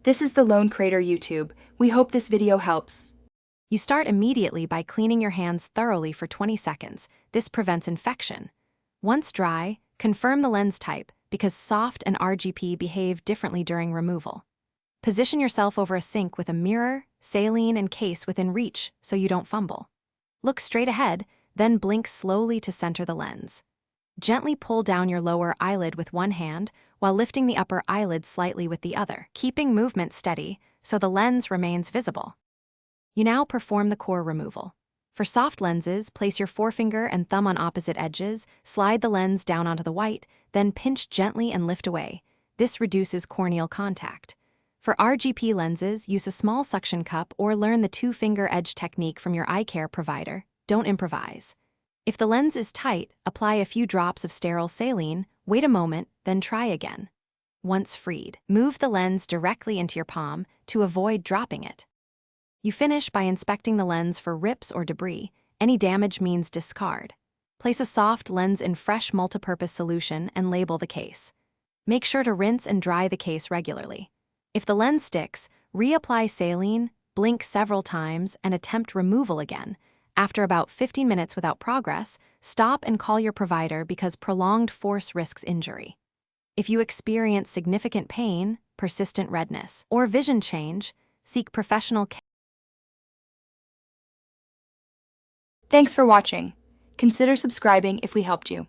This is the Lone Crater YouTube. We hope this video helps. You start immediately by cleaning your hands thoroughly for 20 seconds. This prevents infection. Once dry, confirm the lens type because soft and RGP behave differently during removal. Position yourself over a sink with a mirror, saline, and case within reach so you don't fumble. Look straight ahead, then blink slowly to center the lens. Gently pull down your lower eyelid with one hand while lifting the upper eyelid slightly with the other, keeping movement steady so the lens remains visible. You now perform the core removal. For soft lenses, place your forefinger and thumb on opposite edges, slide the lens down onto the white, then pinch gently and lift away. This reduces corneal contact. For RGP lenses, use a small suction cup or learn the two-finger edge technique from your eye care provider. Don't improvise. If the lens is tight, apply a few drops of sterile saline, wait a moment, then try again. Once freed, move the lens directly into your palm to avoid dropping it. You finish by inspecting the lens for rips or debris. Any damage means discard. Place a soft lens in fresh multipurpose solution and label the case. Make sure to rinse and dry the case regularly. If the lens sticks, reapply saline, blink several times, and attempt removal again. After about 15 minutes without progress, stop and call your provider because prolonged force risks injury. If you experience significant pain, persistent redness, or vision change, seek professional care. Thanks for watching. Consider subscribing if we helped you.